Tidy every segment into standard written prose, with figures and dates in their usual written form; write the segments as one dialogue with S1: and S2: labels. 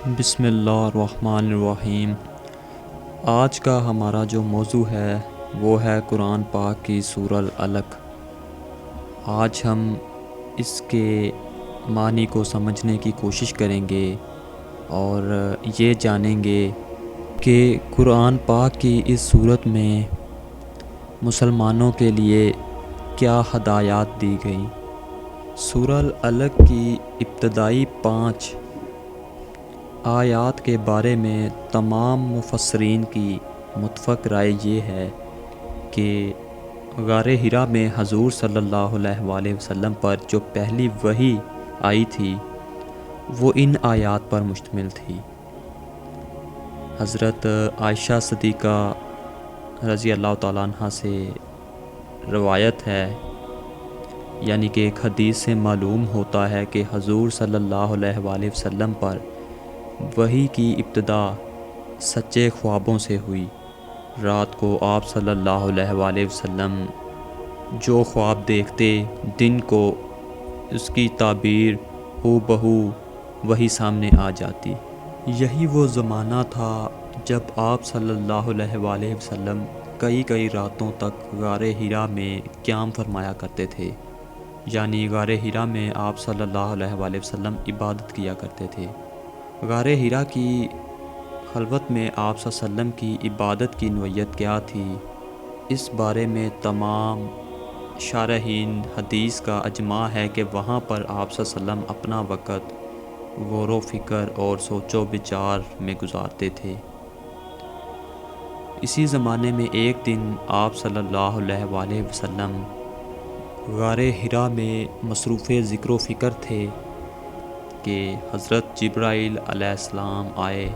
S1: بسم اللہ الرحمن الرحیم۔ آج کا ہمارا جو موضوع ہے وہ ہے قرآن پاک کی سورہ العلق۔ آج ہم اس کے معنی کو سمجھنے کی کوشش کریں گے اور یہ جانیں گے کہ قرآن پاک کی اس صورت میں مسلمانوں کے لیے کیا ہدایات دی گئیں۔ سورہ العلق کی ابتدائی 5 آیات کے بارے میں تمام مفسرین کی متفق رائے یہ ہے کہ غار حرا میں حضور صلی اللہ علیہ وآلہ وسلم پر جو پہلی وحی آئی تھی وہ ان آیات پر مشتمل تھی۔ حضرت عائشہ صدیقہ رضی اللہ تعالیٰ عنہ سے روایت ہے، یعنی کہ ایک حدیث سے معلوم ہوتا ہے کہ حضور صلی اللہ علیہ وآلہ وسلم پر وحی کی ابتدا سچے خوابوں سے ہوئی۔ رات کو آپ صلی اللہ علیہ وآلہ وسلم جو خواب دیکھتے، دن کو اس کی تعبیر ہو بہو وہی سامنے آ جاتی۔ یہی وہ زمانہ تھا جب آپ صلی اللہ علیہ وآلہ وسلم کئی راتوں تک غار حرا میں قیام فرمایا کرتے تھے، یعنی غار حرا میں آپ صلی اللہ علیہ وآلہ وسلم عبادت کیا کرتے تھے۔ غار حرا کی خلوت میں آپ صلی اللہ علیہ وسلم کی عبادت کی نوعیت کیا تھی، اس بارے میں تمام شارحین حدیث کا اجماع ہے کہ وہاں پر آپ صلی اللہ علیہ وسلم اپنا وقت غور و فکر اور سوچ و بچار میں گزارتے تھے۔ اسی زمانے میں ایک دن آپ صلی اللہ علیہ وآلہ وسلم غار حرا میں مصروف ذکر و فکر تھے کہ حضرت جبرائیل علیہ السلام آئے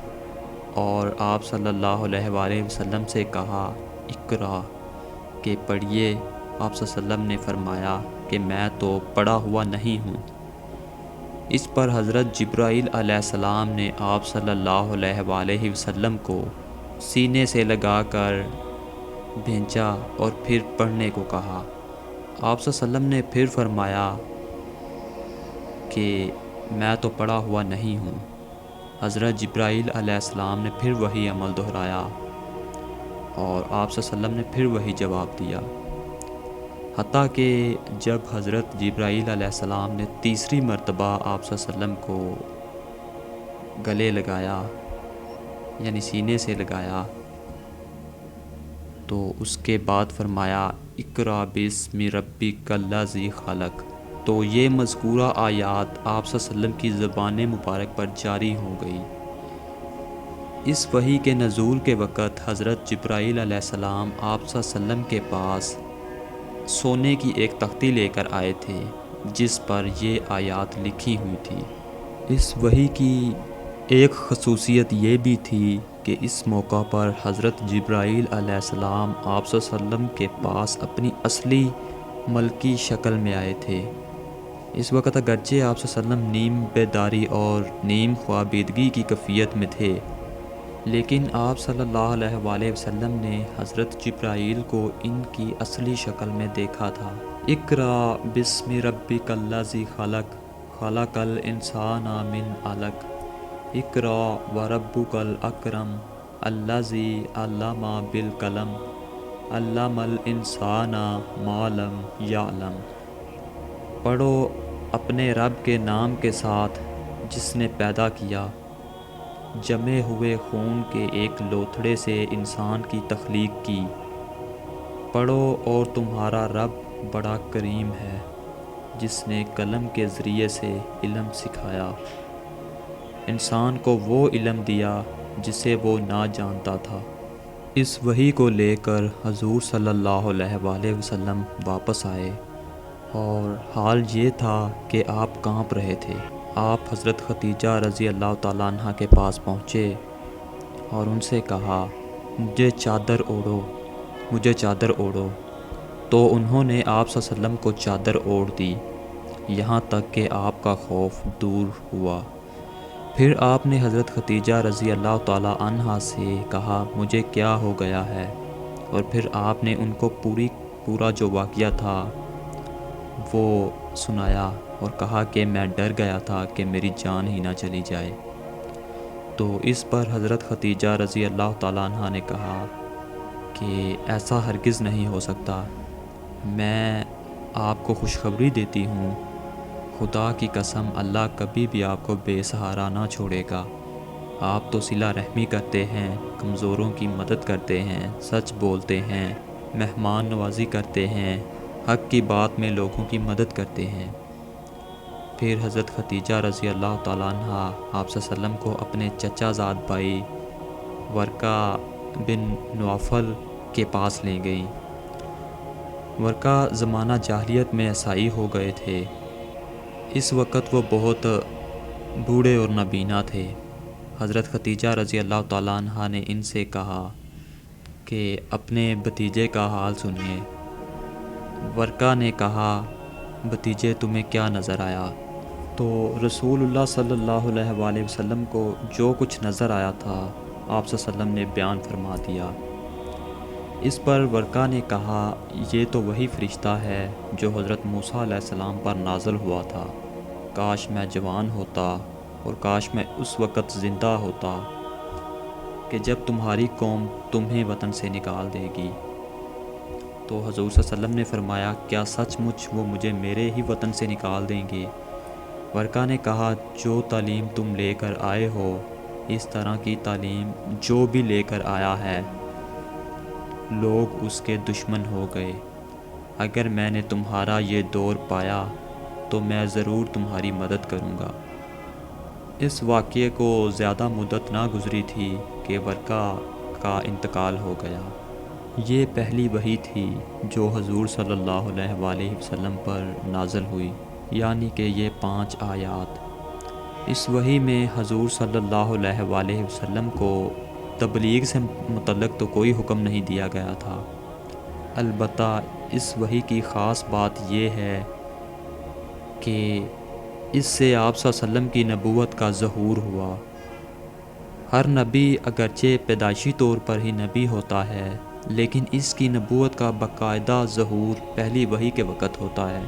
S1: اور آپ صلی اللہ علیہ وآلہ وسلم سے کہا اقرا کہ پڑھیے۔ آپ صلی اللہ علیہ وسلم نے فرمایا کہ میں تو پڑھا ہوا نہیں ہوں۔ اس پر حضرت جبرائیل علیہ السلام نے آپ صلی اللہ علیہ وآلہ وسلم کو سینے سے لگا کر بھیجا اور پھر پڑھنے کو کہا۔ آپ صلی اللہ علیہ وسلم نے پھر فرمایا کہ میں تو پڑھا ہوا نہیں ہوں۔ حضرت جبرائیل علیہ السلام نے پھر وہی عمل دہرایا اور آپ صلی اللہ علیہ وسلم نے پھر وہی جواب دیا، حتیٰ کہ جب حضرت جبرائیل علیہ السلام نے تیسری مرتبہ آپ صلی اللہ علیہ وسلم کو گلے لگایا، یعنی سینے سے لگایا، تو اس کے بعد فرمایا اقرا بسم ربک الذی خلق، تو یہ مذکورہ آیات آپ صلی اللہ علیہ وسلم کی زبان مبارک پر جاری ہو گئی۔ اس وحی کے نزول کے وقت حضرت جبرائیل علیہ السلام آپ صلی اللہ علیہ وسلم کے پاس سونے کی ایک تختی لے کر آئے تھے جس پر یہ آیات لکھی ہوئی تھی۔ اس وحی کی ایک خصوصیت یہ بھی تھی کہ اس موقع پر حضرت جبرائیل علیہ السلام آپ صلی اللہ علیہ وسلم کے پاس اپنی اصلی ملکی شکل میں آئے تھے۔ اس وقت اگرچہ آپ صلی اللہ علیہ وسلم نیم بیداری اور نیم خوابیدگی کی کیفیت میں تھے، لیکن آپ صلی اللہ علیہ وآلہ وسلم نے حضرت جبرائیل کو ان کی اصلی شکل میں دیکھا تھا۔ اقرا بسم ربک الذی خلق، خلق الانسان من علق، اقرا وربک الاکرم الذی علم بالقلم، علم الانسان ما لم یعلم۔ پڑھو اپنے رب کے نام کے ساتھ جس نے پیدا کیا، جمے ہوئے خون کے ایک لوتھڑے سے انسان کی تخلیق کی۔ پڑھو اور تمہارا رب بڑا کریم ہے جس نے قلم کے ذریعے سے علم سکھایا، انسان کو وہ علم دیا جسے وہ نہ جانتا تھا۔ اس وحی کو لے کر حضور صلی اللہ علیہ وآلہ وسلم واپس آئے اور حال یہ تھا کہ آپ کانپ رہے تھے۔ آپ حضرت خدیجہ رضی اللہ تعالیٰ عنہ کے پاس پہنچے اور ان سے کہا مجھے چادر اوڑھو، مجھے چادر اوڑھو، تو انہوں نے آپ صلی اللہ علیہ وسلم کو چادر اوڑھ دی، یہاں تک کہ آپ کا خوف دور ہوا۔ پھر آپ نے حضرت خدیجہ رضی اللہ تعالیٰ عنہ سے کہا مجھے کیا ہو گیا ہے، اور پھر آپ نے ان کو پورا جو واقعہ تھا وہ سنایا اور کہا کہ میں ڈر گیا تھا کہ میری جان ہی نہ چلی جائے۔ تو اس پر حضرت ختیجہ رضی اللہ تعالیٰ عنہ نے کہا کہ ایسا ہرگز نہیں ہو سکتا، میں آپ کو خوشخبری دیتی ہوں، خدا کی قسم اللہ کبھی بھی آپ کو بے سہارا نہ چھوڑے گا۔ آپ تو صلہ رحمی کرتے ہیں، کمزوروں کی مدد کرتے ہیں، سچ بولتے ہیں، مہمان نوازی کرتے ہیں، حق کی بات میں لوگوں کی مدد کرتے ہیں۔ پھر حضرت ختیجہ رضی اللہ تعالیٰ عنہ آپ صلی اللہ علیہ وسلم کو اپنے چچا زاد بھائی ورقہ بن نوفل کے پاس لے گئیں۔ ورقہ زمانہ جاہلیت میں عیسائی ہو گئے تھے۔ اس وقت وہ بہت بوڑھے اور نابینا تھے۔ حضرت ختیجہ رضی اللہ تعالیٰ عنہ نے ان سے کہا کہ اپنے بھتیجے کا حال سنیے۔ ورقہ نے کہا، بھتیجے تمہیں کیا نظر آیا؟ تو رسول اللہ صلی اللہ علیہ وآلہ وسلم کو جو کچھ نظر آیا تھا آپ صلی اللہ علیہ وسلم نے بیان فرما دیا۔ اس پر ورقہ نے کہا، یہ تو وہی فرشتہ ہے جو حضرت موسیٰ علیہ السلام پر نازل ہوا تھا۔ کاش میں جوان ہوتا اور کاش میں اس وقت زندہ ہوتا کہ جب تمہاری قوم تمہیں وطن سے نکال دے گی۔ تو حضور صلی اللہ علیہ وسلم نے فرمایا، کیا سچ مچ وہ مجھے میرے ہی وطن سے نکال دیں گے؟ ورقہ نے کہا، جو تعلیم تم لے کر آئے ہو اس طرح کی تعلیم جو بھی لے کر آیا ہے لوگ اس کے دشمن ہو گئے۔ اگر میں نے تمہارا یہ دور پایا تو میں ضرور تمہاری مدد کروں گا۔ اس واقعے کو زیادہ مدت نہ گزری تھی کہ ورقہ کا انتقال ہو گیا۔ یہ پہلی وحی تھی جو حضور صلی اللہ علیہ وآلہ وسلم پر نازل ہوئی، یعنی کہ یہ 5 آیات۔ اس وحی میں حضور صلی اللہ علیہ وآلہ وسلم کو تبلیغ سے متعلق تو کوئی حکم نہیں دیا گیا تھا۔ البتہ اس وحی کی خاص بات یہ ہے کہ اس سے آپ صلی اللہ علیہ وسلم کی نبوت کا ظہور ہوا۔ ہر نبی اگرچہ پیدائشی طور پر ہی نبی ہوتا ہے، لیکن اس کی نبوت کا باقاعدہ ظہور پہلی وحی کے وقت ہوتا ہے۔